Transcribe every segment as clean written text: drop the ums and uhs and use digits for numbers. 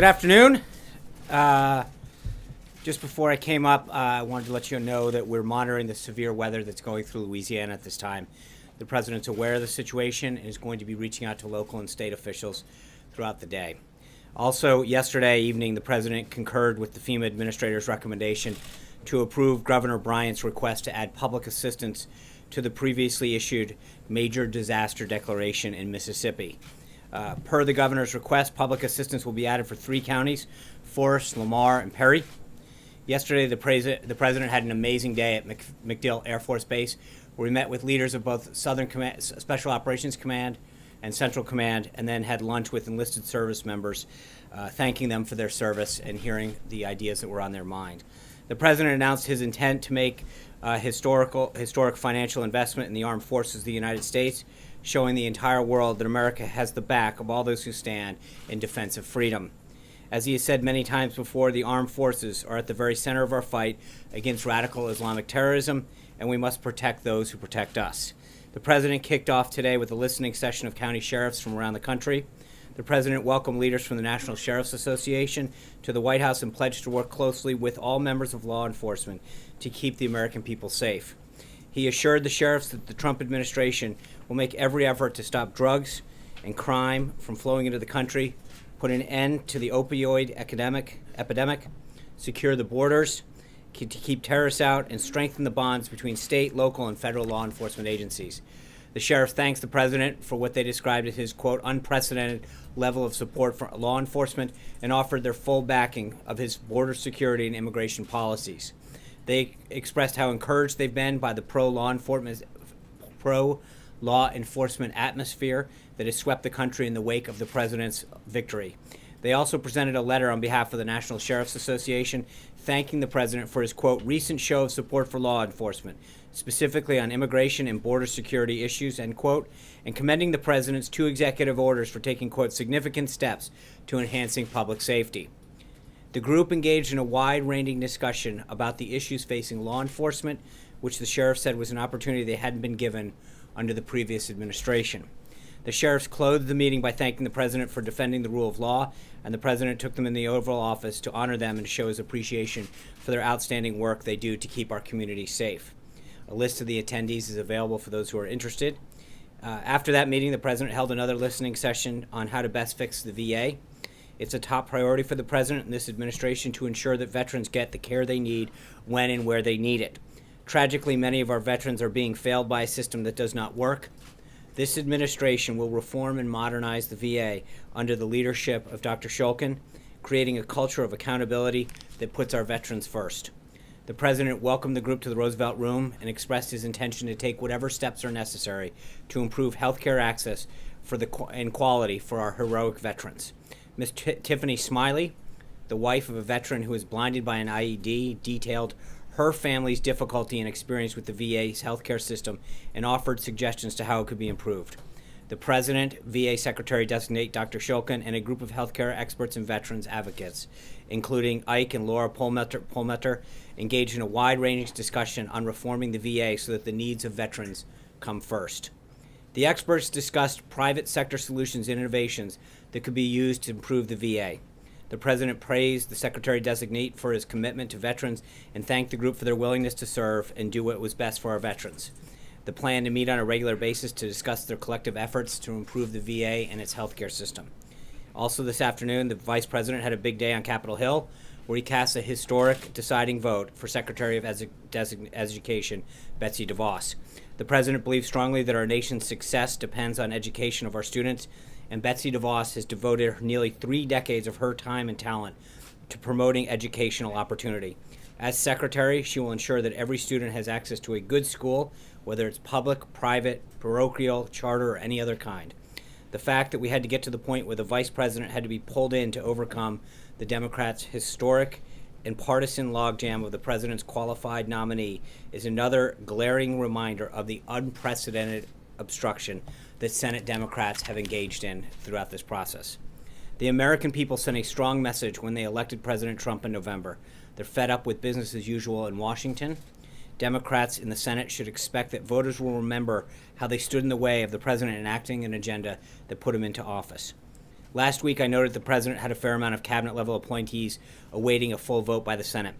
Good afternoon. Just before I came up, I wanted to let you know that we're monitoring the severe weather that's going through Louisiana at this time. The president's aware of the situation and is going to be reaching out to local and state officials throughout the day. Also, yesterday evening, the president concurred with the FEMA administrator's recommendation to approve Governor Bryant's request to add public assistance to the previously issued major disaster declaration in Mississippi. Per the governor's request, public assistance will be added for 3 counties, Forest, Lamar, and Perry. Yesterday, the president had an amazing day at MacDill Air Force Base, where we met with leaders of both Southern Command, Special Operations Command and Central Command, and then had lunch with enlisted service members, thanking them for their service and hearing the ideas that were on their mind. The president announced his intent to make historic financial investment in the armed forces of the United States, showing the entire world that America has the back of all those who stand in defense of freedom. As he has said many times before, the armed forces are at the very center of our fight against radical Islamic terrorism, and we must protect those who protect us. The president kicked off today with a listening session of county sheriffs from around the country. The president welcomed leaders from the National Sheriff's Association to the White House and pledged to work closely with all members of law enforcement to keep the American people safe. He assured the sheriffs that the Trump administration will make every effort to stop drugs and crime from flowing into the country, put an end to the opioid epidemic, secure the borders, to keep terrorists out, and strengthen the bonds between state, local, and federal law enforcement agencies. The sheriff thanks the president for what they described as his, quote, unprecedented level of support for law enforcement and offered their full backing of his border security and immigration policies. They expressed how encouraged they've been by the pro-law enforcement atmosphere that has swept the country in the wake of the president's victory. They also presented a letter on behalf of the National Sheriff's Association thanking the president for his, quote, recent show of support for law enforcement, specifically on immigration and border security issues, end quote, and commending the president's 2 executive orders for taking, quote, significant steps to enhancing public safety. The group engaged in a wide-ranging discussion about the issues facing law enforcement, which the sheriff said was an opportunity they hadn't been given under the previous administration. The sheriffs closed the meeting by thanking the president for defending the rule of law, and the president took them in the Oval Office to honor them and show his appreciation for their outstanding work they do to keep our community safe. A list of the attendees is available for those who are interested. After that meeting, the president held another listening session on how to best fix the VA. It's a top priority for the president and this administration to ensure that veterans get the care they need when and where they need it. Tragically, many of our veterans are being failed by a system that does not work. This administration will reform and modernize the VA under the leadership of Dr. Shulkin, creating a culture of accountability that puts our veterans first. The president welcomed the group to the Roosevelt Room and expressed his intention to take whatever steps are necessary to improve health care access and quality for our heroic veterans. Ms. Tiffany Smiley, the wife of a veteran who was blinded by an IED, detailed her family's difficulty and experience with the VA's healthcare system and offered suggestions to how it could be improved. The president, VA Secretary-designate Dr. Shulkin, and a group of healthcare experts and veterans advocates, including Ike and Laura Polmeter, engaged in a wide-ranging discussion on reforming the VA so that the needs of veterans come first. The experts discussed private sector solutions and innovations that could be used to improve the VA. The president praised the secretary-designate for his commitment to veterans and thanked the group for their willingness to serve and do what was best for our veterans. The plan to meet on a regular basis to discuss their collective efforts to improve the VA and its healthcare system. Also this afternoon, the vice president had a big day on Capitol Hill, where he cast a historic deciding vote for Secretary of Education, Betsy DeVos. The president believes strongly that our nation's success depends on education of our students, and Betsy DeVos has devoted nearly 3 decades of her time and talent to promoting educational opportunity. As secretary, she will ensure that every student has access to a good school, whether it's public, private, parochial, charter, or any other kind. The fact that we had to get to the point where the vice president had to be pulled in to overcome the Democrats' historic and partisan logjam of the president's qualified nominee is another glaring reminder of the unprecedented obstruction that Senate Democrats have engaged in throughout this process. The American people sent a strong message when they elected President Trump in November. They're fed up with business as usual in Washington. Democrats in the Senate should expect that voters will remember how they stood in the way of the president enacting an agenda that put him into office. Last week, I noted the president had a fair amount of cabinet-level appointees awaiting a full vote by the Senate.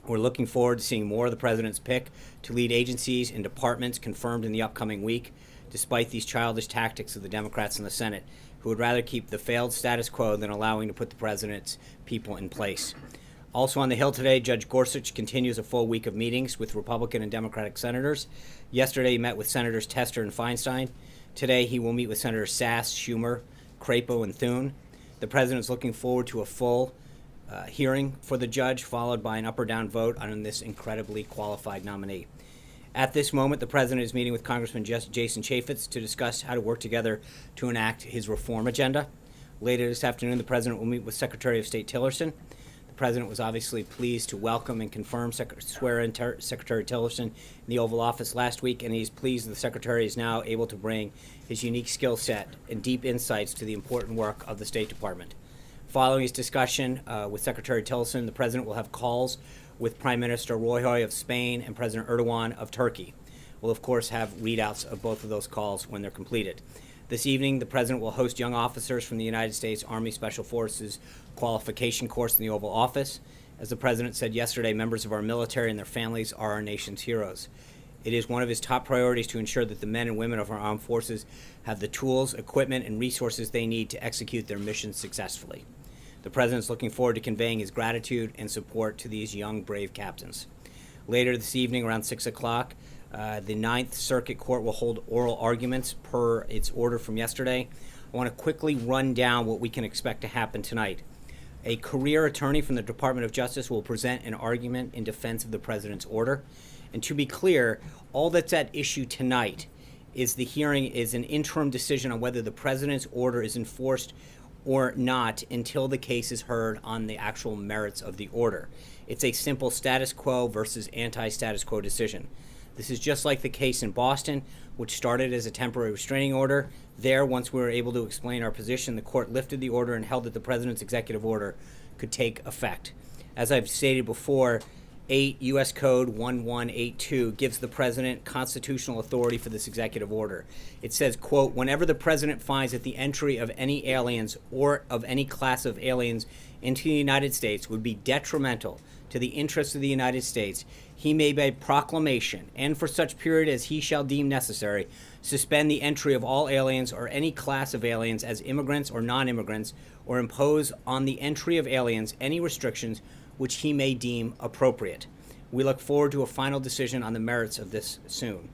We're looking forward to seeing more of the president's pick to lead agencies and departments confirmed in the upcoming week, despite these childish tactics of the Democrats in the Senate, who would rather keep the failed status quo than allowing to put the president's people in place. Also on the Hill today, Judge Gorsuch continues a full week of meetings with Republican and Democratic senators. Yesterday, he met with Senators Tester and Feinstein. Today, he will meet with Senators Sass, Schumer, Crapo, and Thune. The president is looking forward to a full hearing for the judge, followed by an up or down vote on this incredibly qualified nominee. At this moment, the president is meeting with Congressman Jason Chaffetz to discuss how to work together to enact his reform agenda. Later this afternoon, the president will meet with Secretary of State Tillerson. The president was obviously pleased to welcome and confirm swear-in Secretary Tillerson in the Oval Office last week, and he's pleased the secretary is now able to bring his unique skill set and deep insights to the important work of the State Department. Following his discussion with Secretary Tillerson, the president will have calls with Prime Minister Rajoy of Spain and President Erdogan of Turkey. We'll, of course, have readouts of both of those calls when they're completed. This evening, the president will host young officers from the United States Army Special Forces qualification course in the Oval Office. As the president said yesterday, members of our military and their families are our nation's heroes. It is one of his top priorities to ensure that the men and women of our armed forces have the tools, equipment, and resources they need to execute their missions successfully. The president is looking forward to conveying his gratitude and support to these young, brave captains. Later this evening, around 6 o'clock, the Ninth Circuit Court will hold oral arguments per its order from yesterday. I want to quickly run down what we can expect to happen tonight. A career attorney from the Department of Justice will present an argument in defense of the president's order. And to be clear, all that's at issue tonight is the hearing is an interim decision on whether the president's order is enforced or not until the case is heard on the actual merits of the order. It's a simple status quo versus anti-status quo decision. This is just like the case in Boston, which started as a temporary restraining order. There, once we were able to explain our position, the court lifted the order and held that the president's executive order could take effect. As I've stated before, 8 U.S. Code 1182 gives the president constitutional authority for this executive order. It says, quote, whenever the president finds that the entry of any aliens or of any class of aliens into the United States would be detrimental to the interests of the United States, he may by proclamation, and for such period as he shall deem necessary, suspend the entry of all aliens or any class of aliens as immigrants or non-immigrants, or impose on the entry of aliens any restrictions which he may deem appropriate. We look forward to a final decision on the merits of this soon.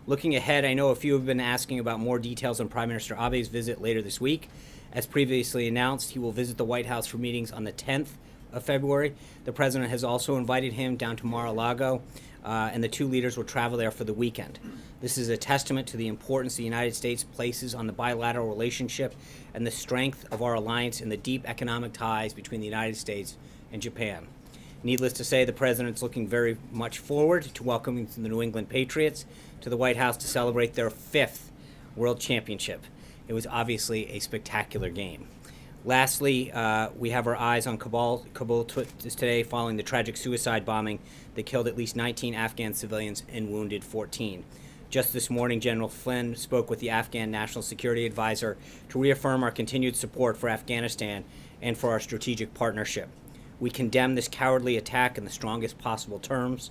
Looking ahead, I know a few have been asking about more details on Prime Minister Abe's visit later this week. As previously announced, he will visit the White House for meetings on the 10th of February. The president has also invited him down to Mar-a-Lago, and the two leaders will travel there for the weekend. This is a testament to the importance the United States places on the bilateral relationship and the strength of our alliance and the deep economic ties between the United States and Japan. Needless to say, the president's looking very much forward to welcoming the New England Patriots to the White House to celebrate their 5th World Championship. It was obviously a spectacular game. Lastly, we have our eyes on Kabul today following the tragic suicide bombing that killed at least 19 Afghan civilians and wounded 14. Just this morning, General Flynn spoke with the Afghan National Security Advisor to reaffirm our continued support for Afghanistan and for our strategic partnership. We condemn this cowardly attack in the strongest possible terms,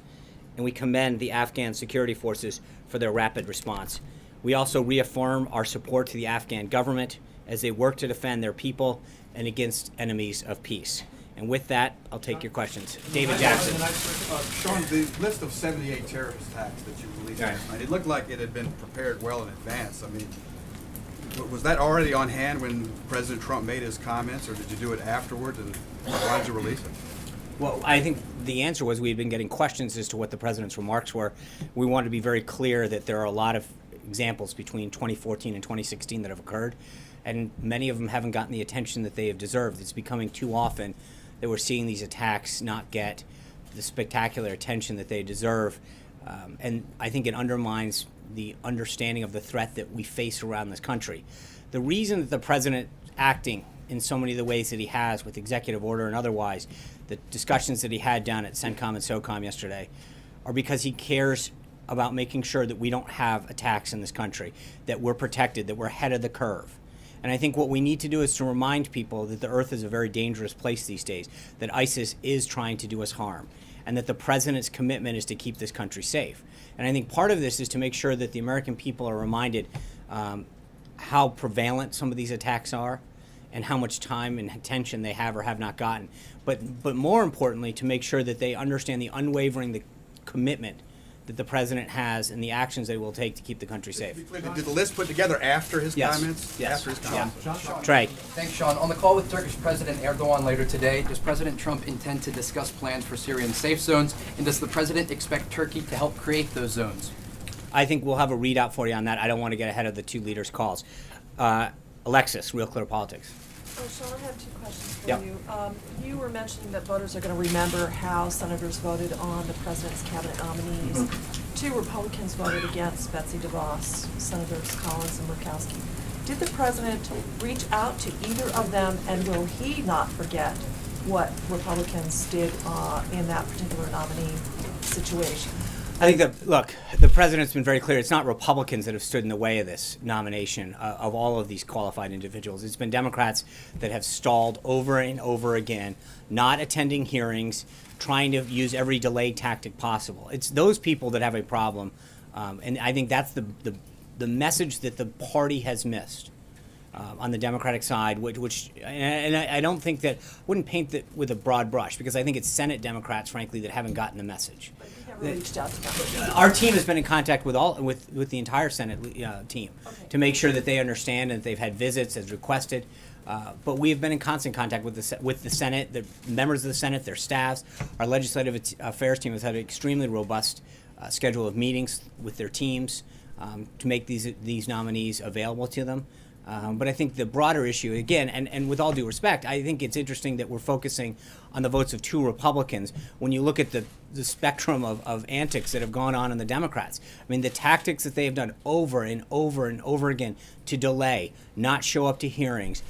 and we commend the Afghan security forces for their rapid response. We also reaffirm our support to the Afghan government as they work to defend their people and against enemies of peace. And with that, I'll take your questions. David Jackson. Sean, the list of 78 terrorist attacks that you released last night, it looked like it had been prepared well in advance. I mean, was that already on hand when President Trump made his comments, or did you do it afterwards, and why did you release it? Well, I think the answer was we've been getting questions as to what the president's remarks were. We wanted to be very clear that there are a lot of examples between 2014 and 2016 that have occurred, and many of them haven't gotten the attention that they have deserved. It's becoming too often that we're seeing these attacks not get the spectacular attention that they deserve, and I think it undermines the understanding of the threat that we face around this country. The reason that the president acting in so many of the ways that he has with executive order and otherwise, the discussions that he had down at CENTCOM and SOCOM yesterday, are because he cares about making sure that we don't have attacks in this country, that we're protected, that we're ahead of the curve. And I think what we need to do is to remind people that the earth is a very dangerous place these days, that ISIS is trying to do us harm, and that the president's commitment is to keep this country safe. And I think part of this is to make sure that the American people are reminded how prevalent some of these attacks are and how much time and attention they have or have not gotten. But more importantly, to make sure that they understand the unwavering commitment that the president has and the actions they will take to keep the country safe. Did the list put together after his Yes. comments? Yes. After his comments. Yeah. Trey. Thanks, Sean. On the call with Turkish President Erdogan later today, does President Trump intend to discuss plans for Syrian safe zones, and does the president expect Turkey to help create those zones? I think we'll have a readout for you on that. I don't want to get ahead of the two leaders' calls. Alexis, Real Clear Politics. Oh, Sean, I have two questions for Yep. you. You were mentioning that voters are going to remember how senators voted on the president's cabinet nominees. Mm-hmm. Two Republicans voted against Betsy DeVos, Senators Collins and Murkowski. Did the president reach out to either of them, and will he not forget what Republicans did in that particular nominee situation? I think that, look, the president's been very clear. It's not Republicans that have stood in the way of this nomination of all of these qualified individuals. It's been Democrats that have stalled over and over again, not attending hearings, trying to use every delay tactic possible. It's those people that have a problem, and I think that's the message that the party has missed. On the Democratic side, and I don't think that, wouldn't paint that with a broad brush, because I think it's Senate Democrats, frankly, that haven't gotten the message. But you never reached out to them. Our team has been in contact with the entire Senate team to make sure that they understand and that they've had visits as requested. But we have been in constant contact with the Senate, the members of the Senate, their staffs. Our legislative affairs team has had an extremely robust schedule of meetings with their teams to make these nominees available to them. But I think the broader issue, again, and with all due respect, I think it's interesting that we're focusing on the votes of two Republicans when you look at the spectrum of antics that have gone on in the Democrats. I mean, the tactics that they have done over and over and over again to delay, not show up to hearings,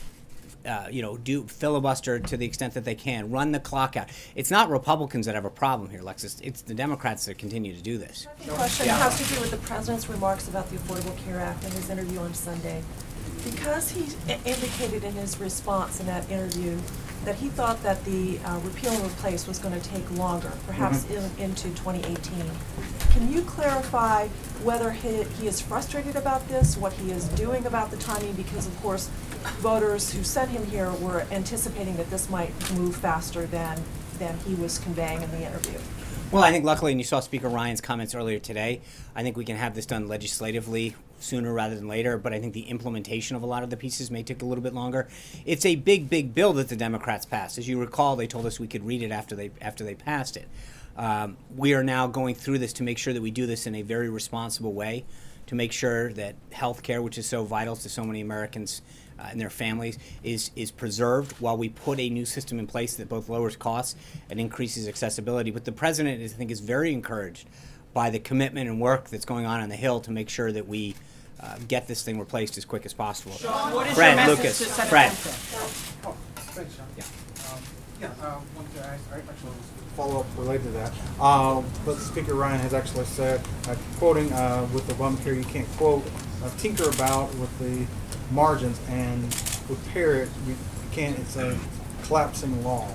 do filibuster to the extent that they can, run the clock out. It's not Republicans that have a problem here, Alexis. It's the Democrats that continue to do this. The question has to do with the president's remarks about the Affordable Care Act in his interview on Sunday. Because he indicated in his response in that interview that he thought that the repeal and replace was going to take longer, perhaps into 2018. Can you clarify whether he is frustrated about this, what he is doing about the timing? Because, of course, voters who sent him here were anticipating that this might move faster than he was conveying in the interview. Well, I think luckily, and you saw Speaker Ryan's comments earlier today, I think we can have this done legislatively sooner rather than later, but I think the implementation of a lot of the pieces may take a little bit longer. It's a big, big bill that the Democrats passed. As you recall, they told us we could read it after they passed it. We are now going through this to make sure that we do this in a very responsible way, to make sure that health care, which is so vital to so many Americans and their families, is preserved while we put a new system in place that both lowers costs and increases accessibility. But the president, I think, is very encouraged by the commitment and work that's going on the Hill to make sure that we get this thing replaced as quick as possible. Sean, what is Fred, your message Lucas, to Senate Fred. President? Thanks, Sean. Yeah. Wanted to ask, actually follow up related to that. But Speaker Ryan has actually said, quoting with Obamacare, you can't quote, tinker about with the margins, and repair it, you can't, it's a collapsing law.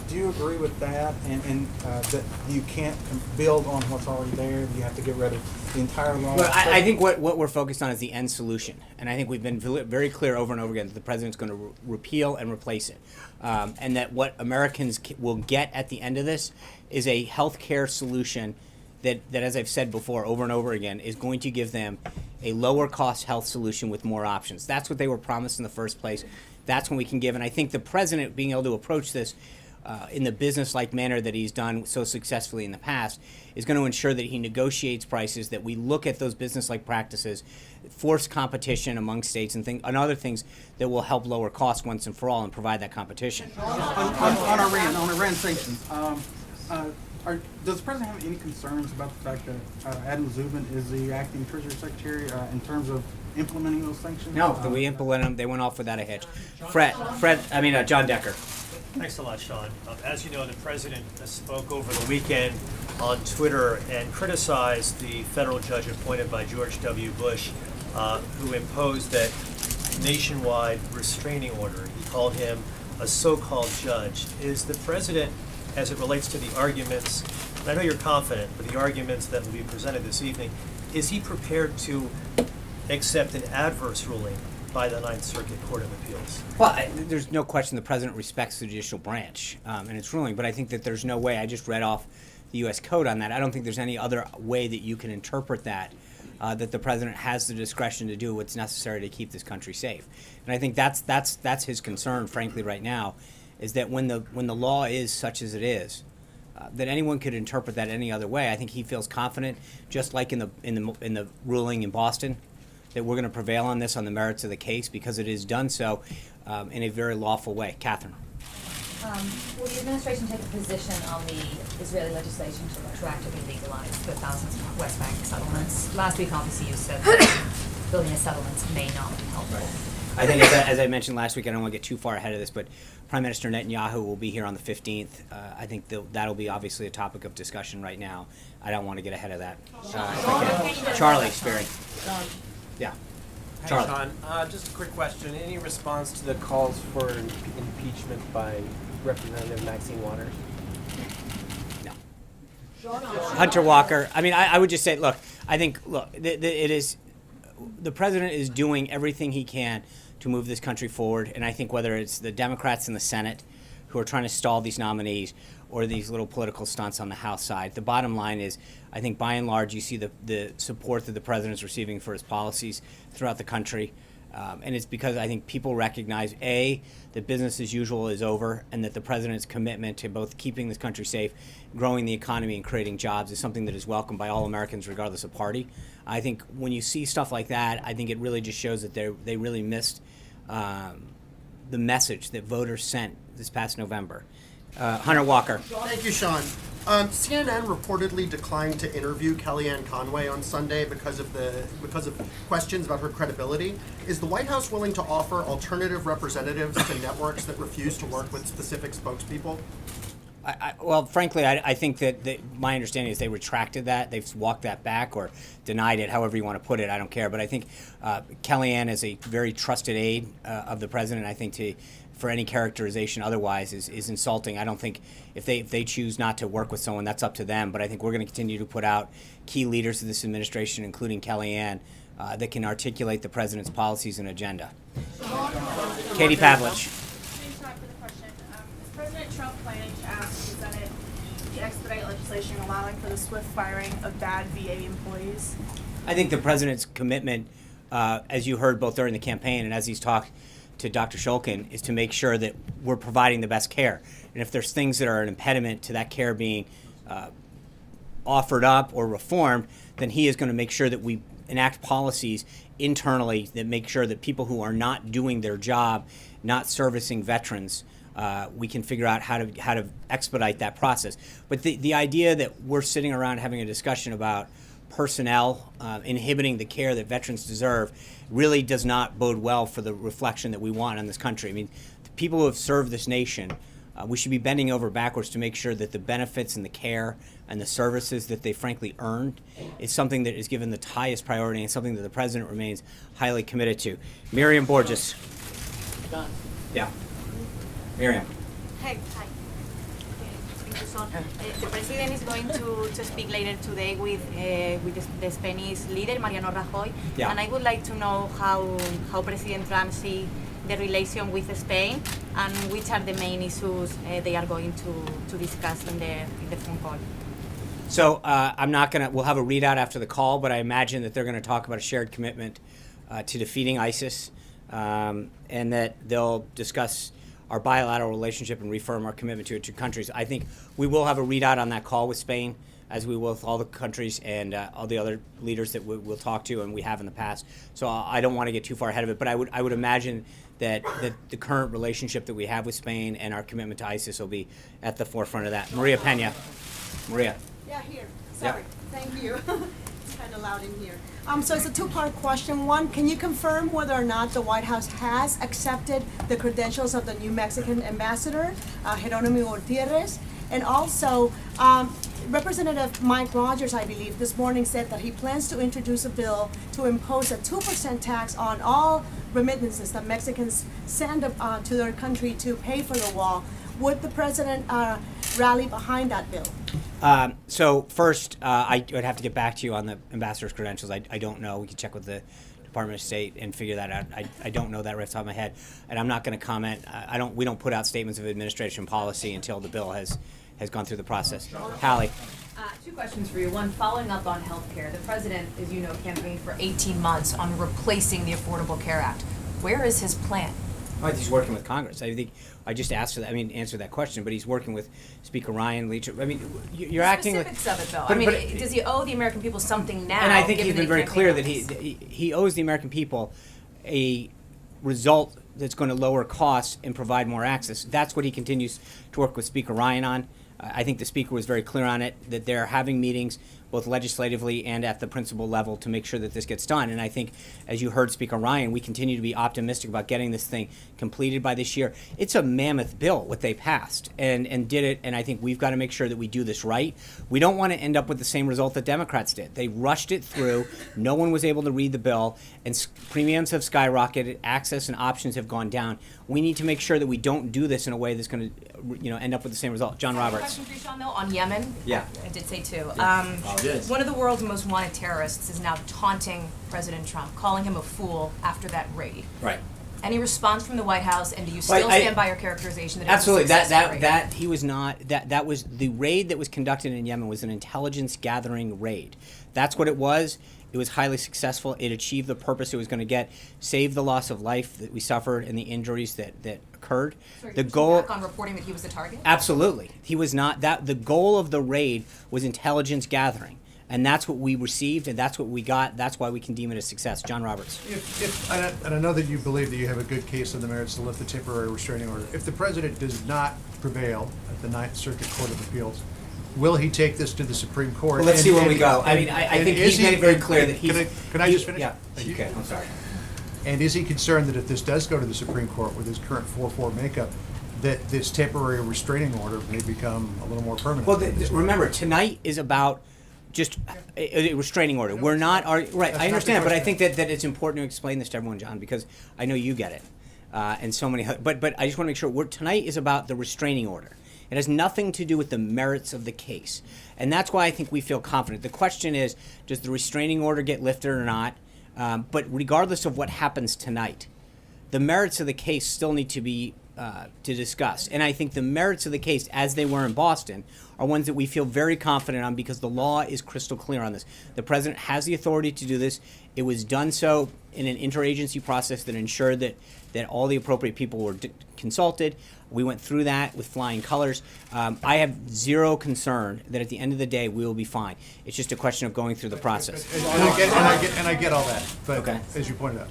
Do you agree with that, and that you can't build on what's already there? You have to get rid of the entire law? Well, I think what we're focused on is the end solution. And I think we've been very clear over and over again that the president's going to repeal and replace it. And that what Americans will get at the end of this is a health care solution that, as I've said before over and over again, is going to give them a lower cost health solution with more options. That's what they were promised in the first place. That's when we can give. And I think the president being able to approach this in the business-like manner that he's done so successfully in the past is going to ensure that he negotiates prices, that we look at those business-like practices, force competition among states, and other things that will help lower costs once and for all and provide that competition. On Iran sanctions, does the president have any concerns about the fact that Adam Zubin is the acting Treasury Secretary in terms of implementing those sanctions? No, we implement them. They went off without a hitch. John Decker. Thanks a lot, Sean. As you know, the president spoke over the weekend on Twitter and criticized the federal judge appointed by George W. Bush, who imposed that nationwide restraining order. He called him a so-called judge. Is the president, as it relates to the arguments, and I know you're confident, but the arguments that will be presented this evening, is he prepared to accept an adverse ruling by the Ninth Circuit Court of Appeals? Well, there's no question the president respects the judicial branch and its ruling, but I think that there's no way, I just read off the U.S. Code on that, I don't think there's any other way that you can interpret that, that the president has the discretion to do what's necessary to keep this country safe. And I think that's his concern, frankly, right now, is that when the law is such as it is, that anyone could interpret that any other way. I think he feels confident, just like in the ruling in Boston, that we're going to prevail on this on the merits of the case because it is done so in a very lawful way. Catherine. Will the administration take a position on the Israeli legislation to retroactively legalize the thousands of West Bank settlements? Last week, obviously, you said that building a settlements may not be helpful. I think, as I mentioned last week, I don't want to get too far ahead of this, but Prime Minister Netanyahu will be here on the 15th. I think that'll be obviously a topic of discussion right now. I don't want to get ahead of that. Charlie, Sperry. Yeah. Hey, Charlie. Sean, just a quick question. Any response to the calls for impeachment by Representative Maxine Waters? No. Hunter Walker. I mean, I would just say, look, I think, it is, the president is doing everything he can to move this country forward, and I think whether it's the Democrats in the Senate who are trying to stall these nominees or these little political stunts on the House side, the bottom line is, I think by and large you see the support that the president is receiving for his policies throughout the country. And it's because I think people recognize, A, that business as usual is over, and that the president's commitment to both keeping this country safe, growing the economy, and creating jobs is something that is welcomed by all Americans regardless of party. I think when you see stuff like that, I think it really just shows that they really missed the message that voters sent this past November. Hunter Walker. Thank you, Sean. CNN reportedly declined to interview Kellyanne Conway on Sunday because of questions about her credibility. Is the White House willing to offer alternative representatives to networks that refuse to work with specific spokespeople? Well, frankly, I think that my understanding is they retracted that. They've walked that back or denied it, however you want to put it. I don't care. But I think Kellyanne is a very trusted aide of the president. I think for any characterization otherwise is insulting. I don't think if they choose not to work with someone, that's up to them. But I think we're going to continue to put out key leaders of this administration, including Kellyanne, that can articulate the president's policies and agenda. Katie Pavlich. Thanks, Sean, for the question. Is President Trump planning to ask the Senate to expedite legislation allowing for the swift firing of bad VA employees? I think the president's commitment, as you heard both during the campaign and as he's talked to Dr. Shulkin, is to make sure that we're providing the best care. And if there's things that are an impediment to that care being offered up or reformed, then he is going to make sure that we enact policies internally that make sure that people who are not doing their job, not servicing veterans, we can figure out how to expedite that process. But the idea that we're sitting around having a discussion about personnel inhibiting the care that veterans deserve really does not bode well for the reflection that we want on this country. I mean, the people who have served this nation, we should be bending over backwards to make sure that the benefits and the care and the services that they frankly earned is something that is given the highest priority and something that the president remains highly committed to. Miriam Borges. Done. Yeah. Miriam. Hey, hi. Thank you, Son. The president is going to speak later today with the Spanish leader, Mariano Rajoy. Yeah. And I would like to know how President Trump sees the relation with Spain and which are the main issues they are going to discuss in the phone call. So I'm not going to, we'll have a readout after the call, but I imagine that they're going to talk about a shared commitment to defeating ISIS and that they'll discuss our bilateral relationship and reaffirm our commitment to it to countries. I think we will have a readout on that call with Spain, as we will with all the countries and all the other leaders that we'll talk to, and we have in the past. So I don't want to get too far ahead of it, but I would imagine that the current relationship that we have with Spain and our commitment to ISIS will be at the forefront of that. Maria Pena. Maria. Yeah, here. Sorry. Yep. Thank you. It's kind of loud in here. So it's a two-part question. One, can you confirm whether or not the White House has accepted the credentials of the new Mexican ambassador, Jerónimo Gutierrez? And also, Representative Mike Rogers, I believe, this morning said that he plans to introduce a bill to impose a 2% tax on all remittances that Mexicans send to their country to pay for the wall. Would the president rally behind that bill? So first, I would have to get back to you on the ambassador's credentials. I don't know. We can check with the Department of State and figure that out. I don't know that right off the top of my head, and I'm not going to comment. We don't put out statements of administration policy until the bill has gone through the process. Hallie. Two questions for you. One, following up on healthcare. The president, as you know, campaigned for 18 months on replacing the Affordable Care Act. Where is his plan? I think he's working with Congress. I think I just asked for that. Answer that question. But he's working with Speaker Ryan, Leach. You're acting like. Specifics of it, though. Does he owe the American people something now? And I think he's been very clear that he owes the American people a result that's going to lower costs and provide more access. That's what he continues to work with Speaker Ryan on. I think the Speaker was very clear on it, that they're having meetings both legislatively and at the principal level to make sure that this gets done. And I think, as you heard Speaker Ryan, we continue to be optimistic about getting this thing completed by this year. It's a mammoth bill, what they passed, and did it, and I think we've got to make sure that we do this right. We don't want to end up with the same result that Democrats did. They rushed it through, no one was able to read the bill, and premiums have skyrocketed, access and options have gone down. We need to make sure that we don't do this in a way that's going to end up with the same result. John Roberts. Question for you, Sean, though, on Yemen. Yeah. I did say two. Yeah. One of the world's most wanted terrorists is now taunting President Trump, calling him a fool after that raid. Right. Any response from the White House, and do you still stand by your characterization that absolutely it was a successful raid? that he was not that was the raid that was conducted in Yemen was an intelligence gathering raid. That's what it was. It was highly successful. It achieved the purpose it was going to get, save the loss of life that we suffered and the injuries that occurred. So the goal back on reporting that he was the target? Absolutely. He was not that. The goal of the raid was intelligence gathering. And that's what we received, and that's what we got. That's why we can deem it a success. John Roberts. And I know that you believe that you have a good case on the merits to lift the temporary restraining order. If the president does not prevail at the Ninth Circuit Court of Appeals, will he take this to the Supreme Court? Well, let's see where we go. I think he's made it very clear that he's... Can I just finish? Yeah. Okay, I'm sorry. And is he concerned that if this does go to the Supreme Court with his current 4-4 makeup, that this temporary restraining order may become a little more permanent? Well, remember, tonight is about just a restraining order. We're not right. I understand, but I think that it's important to explain this to everyone, John, because I know you get it, and so many. But I just want to make sure. Tonight is about the restraining order. It has nothing to do with the merits of the case, and that's why I think we feel confident. The question is, does the restraining order get lifted or not? But regardless of what happens tonight, the merits of the case still need to be to discuss. And I think the merits of the case, as they were in Boston, are ones that we feel very confident on because the law is crystal clear on this. The president has the authority to do this. It was done so in an interagency process that ensured that all the appropriate people were consulted. We went through that with flying colors. I have zero concern that at the end of the day we will be fine. It's just a question of going through the process. And I get all that, but okay. As you pointed out.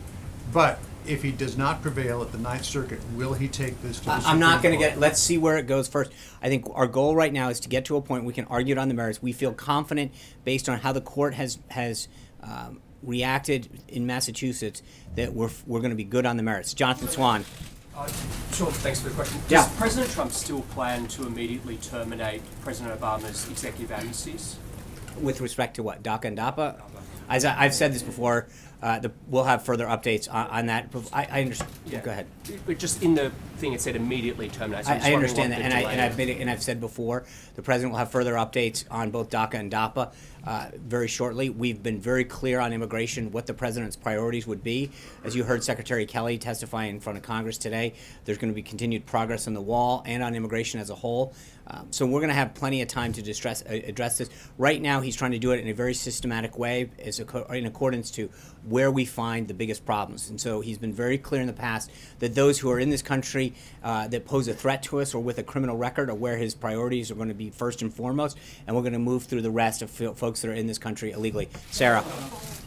But if he does not prevail at the Ninth Circuit, will he take this to the Supreme Court? I'm not going to get. Let's see where it goes first. I think our goal right now is to get to a point we can argue it on the merits. We feel confident based on how the court has reacted in Massachusetts that we're going to be good on the merits. Jonathan Swan. Sure, thanks for the question. Yeah. Does President Trump still plan to immediately terminate President Obama's executive amnesties? With respect to what? DACA and DAPA? As I've said this before, we'll have further updates on that. I understand. Yeah. Go ahead. But just in the thing it said immediately terminate. So I understand that, and I've said before, the president will have further updates on both DACA and DAPA very shortly. We've been very clear on immigration, what the president's priorities would be. As you heard Secretary Kelly testify in front of Congress today, there's going to be continued progress on the wall and on immigration as a whole. So we're going to have plenty of time to address this. Right now, he's trying to do it in a very systematic way, in accordance to where we find the biggest problems. And so he's been very clear in the past that those who are in this country that pose a threat to us or with a criminal record are where his priorities are going to be first and foremost, and we're going to move through the rest of folks that are in this country illegally. Sarah.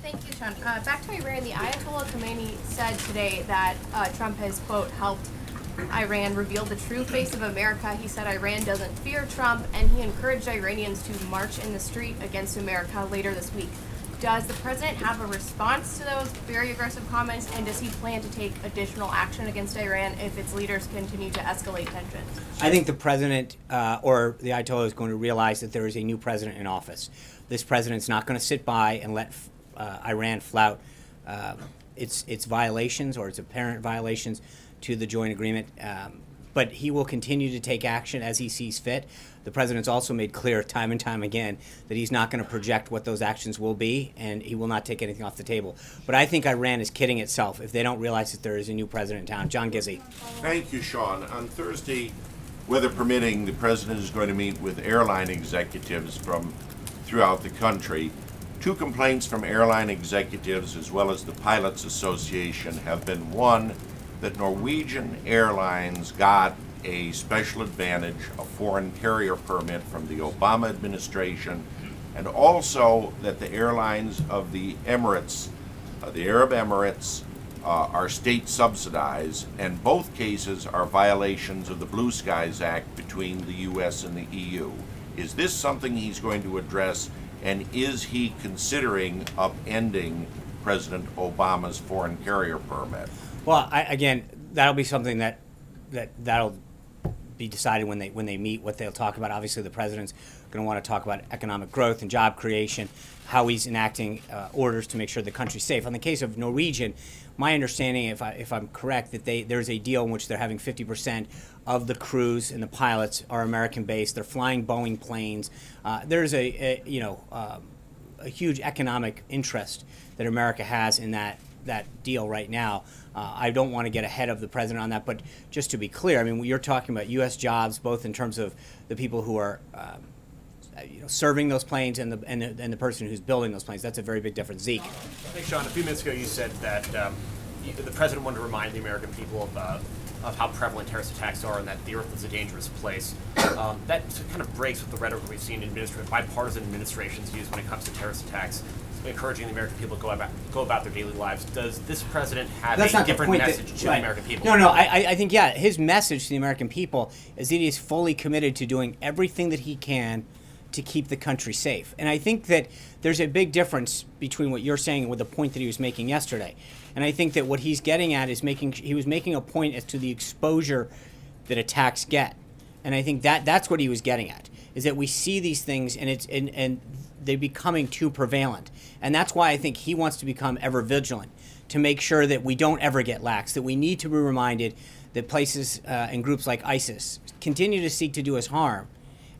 Thank you, Sean. Back to Iran, the Ayatollah Khomeini said today that Trump has, quote, helped Iran reveal the true face of America. He said Iran doesn't fear Trump, and he encouraged Iranians to march in the street against America later this week. Does the president have a response to those very aggressive comments, and does he plan to take additional action against Iran if its leaders continue to escalate tensions? I think the president or the Ayatollah is going to realize that there is a new president in office. This president's not going to sit by and let Iran flout its violations or its apparent violations to the joint agreement. But he will continue to take action as he sees fit. The president's also made clear time and time again that he's not going to project what those actions will be, and he will not take anything off the table. But I think Iran is kidding itself if they don't realize that there is a new president in town. John Gizzi. Thank you, Sean. On Thursday, weather permitting, the president is going to meet with airline executives from throughout the country. 2 complaints from airline executives as well as the Pilots Association have been, one, that Norwegian Airlines got a special advantage, a foreign carrier permit from the Obama administration, and also that the airlines of the Emirates, the Arab Emirates, are state subsidized, and both cases are violations of the Blue Skies Act between the U.S. and the EU. Is this something he's going to address, and is he considering upending President Obama's foreign carrier permit? Well, again, that'll be something that'll be decided when they meet, what they'll talk about. Obviously, the president's going to want to talk about economic growth and job creation, how he's enacting orders to make sure the country's safe. On the case of Norwegian, my understanding, if I'm correct, that there's a deal in which they're having 50% of the crews and the pilots are American-based. They're flying Boeing planes. There's a huge economic interest that America has in that deal right now. I don't want to get ahead of the president on that, but just to be clear, I mean, you're talking about U.S. jobs, both in terms of the people who are serving those planes and the person who's building those planes. That's a very big difference. Zeke. Thanks, Sean. A few minutes ago, you said that the president wanted to remind the American people of how prevalent terrorist attacks are and that the earth is a dangerous place. That kind of breaks with the rhetoric we've seen bipartisan administrations use when it comes to terrorist attacks, encouraging the American people to go about their daily lives. Does this president have a different message to the American people? No, I think, yeah, his message to the American people is that he is fully committed to doing everything that he can to keep the country safe. And I think that there's a big difference between what you're saying and with the point that he was making yesterday. And I think that what he's getting at is he was making a point as to the exposure that attacks get. And I think that's what he was getting at, is that we see these things and they're becoming too prevalent. And that's why I think he wants to become ever vigilant, to make sure that we don't ever get lax, that we need to be reminded that places and groups like ISIS continue to seek to do us harm,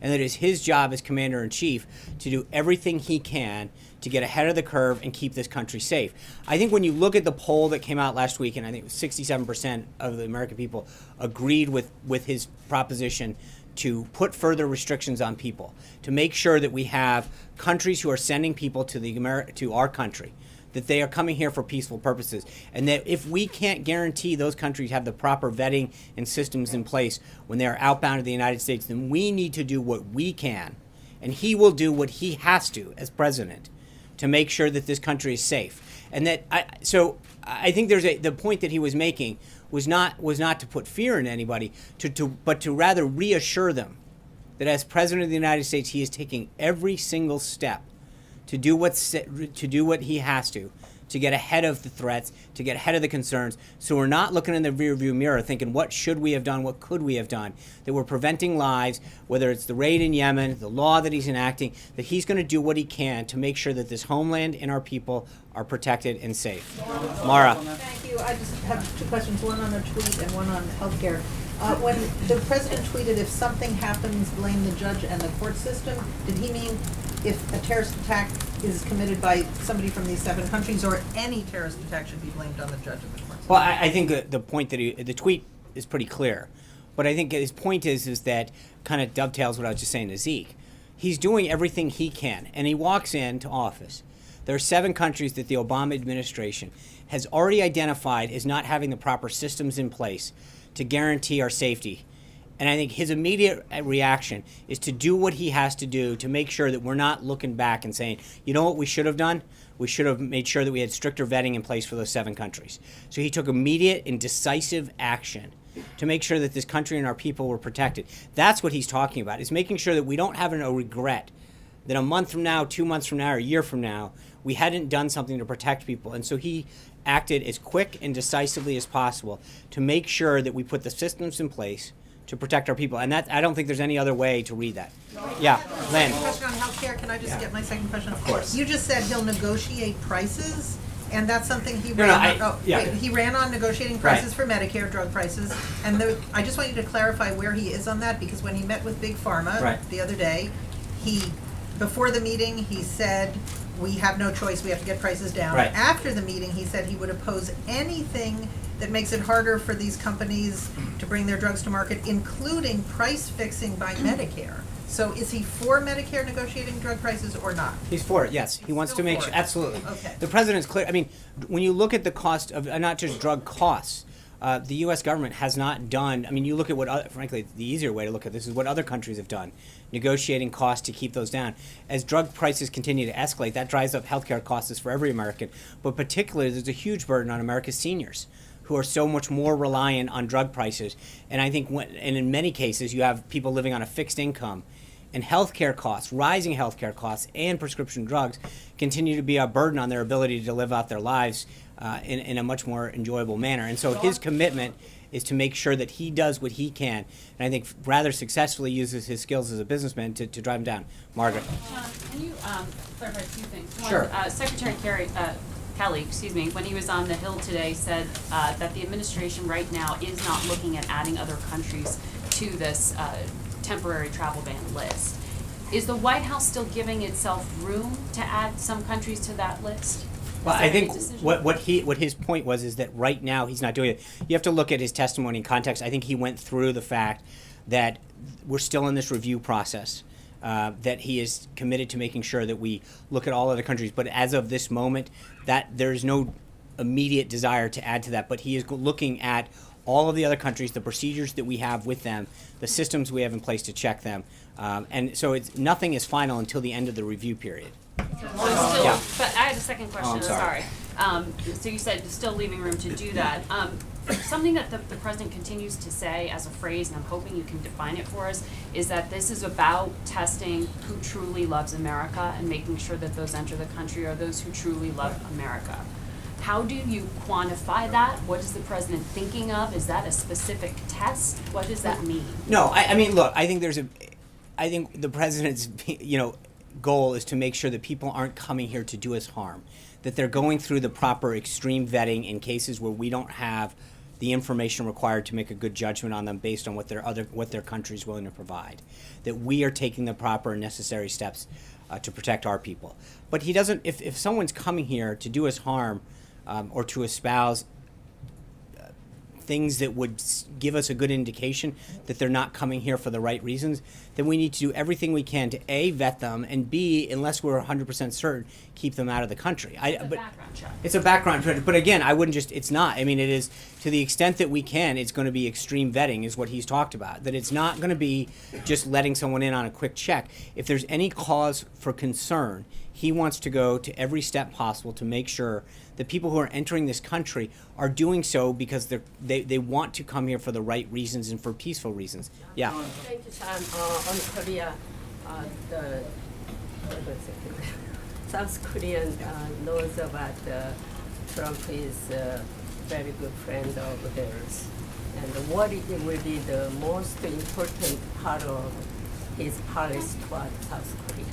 and that it is his job as commander-in-chief to do everything he can to get ahead of the curve and keep this country safe. I think when you look at the poll that came out last week, and I think 67% of the American people agreed with his proposition to put further restrictions on people, to make sure that we have countries who are sending people to our country, that they are coming here for peaceful purposes, and that if we can't guarantee those countries have the proper vetting and systems in place when they are outbound to the United States, then we need to do what we can, and he will do what he has to as president to make sure that this country is safe. And that I think the point that he was making was not to put fear in anybody, but to rather reassure them that as president of the United States, he is taking every single step to do what he has to get ahead of the threats, to get ahead of the concerns. So we're not looking in the rearview mirror thinking, what should we have done, what could we have done? That we're preventing lives, whether it's the raid in Yemen, the law that he's enacting, that he's going to do what he can to make sure that this homeland and our people are protected and safe. Mara. Thank you. I just have two questions, one on a tweet and one on healthcare. When the president tweeted, if something happens, blame the judge and the court system, did he mean if a terrorist attack is committed by somebody from these 7 countries, or any terrorist attack should be blamed on the judge and the court system? Well, I think the point that the tweet is pretty clear. But I think his point is that kind of dovetails what I was just saying to Zeke. He's doing everything he can, and he walks into office. There are 7 countries that the Obama administration has already identified as not having the proper systems in place to guarantee our safety. And I think his immediate reaction is to do what he has to do to make sure that we're not looking back and saying, you know what we should have done? We should have made sure that we had stricter vetting in place for those 7 countries. So he took immediate and decisive action to make sure that this country and our people were protected. That's what he's talking about, is making sure that we don't have a regret that a month from now, 2 months from now, or a year from now, we hadn't done something to protect people. And so he acted as quick and decisively as possible to make sure that we put the systems in place to protect our people. And that, I don't think there's any other way to read that. Yeah, Lynn. Question on healthcare. Can I just get my second question? Of course. You just said he'll negotiate prices. And that's something he No, ran no, on, yeah. he ran on negotiating prices for Medicare, drug prices. And I just want you to clarify where he is on that, because when he met with Big Pharma the other day, before the meeting, he said, we have no choice, we have to get prices down. Right. After the meeting, he said he would oppose anything that makes it harder for these companies to bring their drugs to market, including price fixing by Medicare. So is he for Medicare negotiating drug prices or not? He's for it, yes. He wants to make sure, absolutely. Okay. The president's clear. I mean, when you look at the cost of, not just drug costs, the U.S. government has not done, I mean, you look at what, frankly, the easier way to look at this is what other countries have done, negotiating costs to keep those down. As drug prices continue to escalate, that drives up healthcare costs for every American, but particularly there's a huge burden on America's seniors, who are so much more reliant on drug prices. And I think, and in many cases, you have people living on a fixed income, and healthcare costs, rising healthcare costs, and prescription drugs continue to be a burden on their ability to live out their lives in a much more enjoyable manner. And so his commitment is to make sure that he does what he can, and I think rather successfully uses his skills as a businessman to drive him down. Margaret. Can you clarify two things? Sure. One, Secretary Kelly, when he was on the Hill today, said that the administration right now is not looking at adding other countries to this temporary travel ban list. Is the White House still giving itself room to add some countries to that list? Well, I think what his point was is that right now he's not doing it. You have to look at his testimony in context. I think he went through the fact that we're still in this review process, that he is committed to making sure that we look at all other countries. But as of this moment, that there's no immediate desire to add to that. But he is looking at all of the other countries, the procedures that we have with them, the systems we have in place to check them. And so nothing is final until the end of the review period. Yeah. But I had a second question. I'm sorry. So you said still leaving room to do that. Something that the president continues to say as a phrase, and I'm hoping you can define it for us, is that this is about testing who truly loves America and making sure that those enter the country are those who truly love America. How do you quantify that? What is the president thinking of? Is that a specific test? What does that mean? No, I mean, look, I think the president's, goal is to make sure that people aren't coming here to do us harm, that they're going through the proper extreme vetting in cases where we don't have the information required to make a good judgment on them based on what their country is willing to provide, that we are taking the proper and necessary steps to protect our people. But he doesn't, if someone's coming here to do us harm or to espouse things that would give us a good indication that they're not coming here for the right reasons, then we need to do everything we can to A, vet them, and B, unless we're 100% certain, keep them out of the country. It's a background check. It's a background check. But again, I wouldn't just, it's not. I mean, it is, to the extent that we can, it's going to be extreme vetting is what he's talked about. That it's not going to be just letting someone in on a quick check. If there's any cause for concern, he wants to go to every step possible to make sure that people who are entering this country are doing so because they want to come here for the right reasons and for peaceful reasons. Yeah. Thank you, Sam. On Korea, South Korean knows about Trump is a very good friend of theirs. And what will be the most important part of his policy toward South Korea?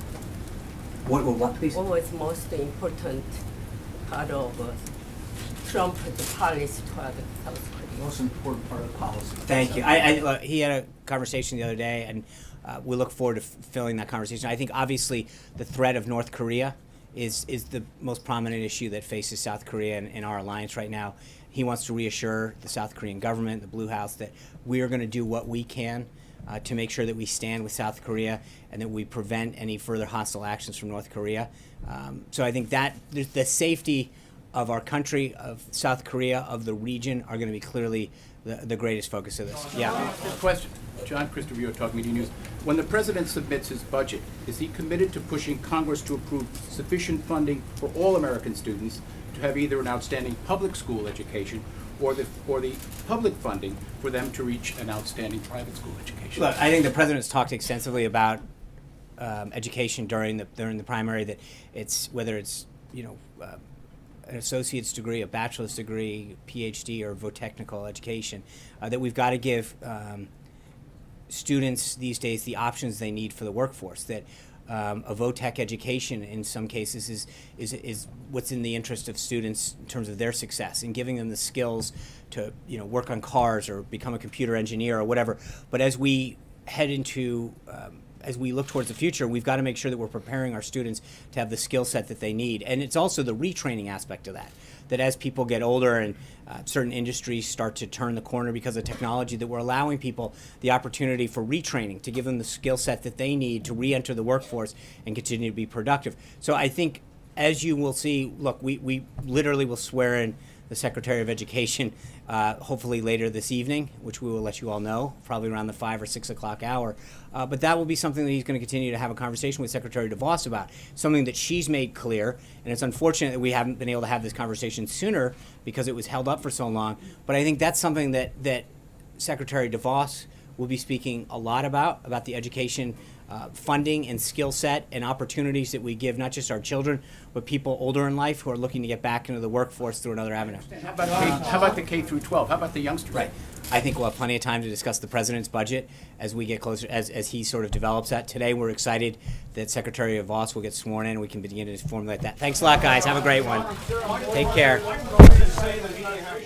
What, please? What was most important part of Trump's policy toward South Korea? Most important part of the policy. Thank you. He had a conversation the other day, and we look forward to filling that conversation. I think obviously the threat of North Korea is the most prominent issue that faces South Korea in our alliance right now. He wants to reassure the South Korean government, the Blue House, that we are going to do what we can to make sure that we stand with South Korea and that we prevent any further hostile actions from North Korea. So I think that the safety of our country, of South Korea, of the region are going to be clearly the greatest focus of this. Yeah. Question. John Christopher, Talk Media News. When the president submits his budget, is he committed to pushing Congress to approve sufficient funding for all American students to have either an outstanding public school education or the public funding for them to reach an outstanding private school education? Look, I think the president's talked extensively about education during the primary. That it's whether it's an associate's degree, a bachelor's degree, PhD, or technical education, that we've got to give students these days the options they need for the workforce. That a VOTEC education in some cases is what's in the interest of students in terms of their success and giving them the skills to work on cars or become a computer engineer or whatever. But as we head into as we look towards the future, we've got to make sure that we're preparing our students to have the skill set that they need. And it's also the retraining aspect of that as people get older and certain industries start to turn the corner because of technology, that we're allowing people the opportunity for retraining to give them the skill set that they need to re-enter the workforce and continue to be productive. So I think, as you will see, look, we literally will swear in the Secretary of Education hopefully later this evening, which we will let you all know, probably around the 5 or 6 o'clock hour. But that will be something that he's going to continue to have a conversation with Secretary DeVos about, something that she's made clear. And it's unfortunate that we haven't been able to have this conversation sooner because it was held up for so long. But I think that's something that Secretary DeVos will be speaking a lot about the education funding and skill set and opportunities that we give not just our children, but people older in life who are looking to get back into the workforce through another avenue. How about the K through 12? How about the youngsters? Right. I think we'll have plenty of time to discuss the president's budget as we get closer, as he sort of develops that. Today, we're excited that Secretary DeVos will get sworn in and we can begin to formulate that. Thanks a lot, guys. Have a great one. Take care.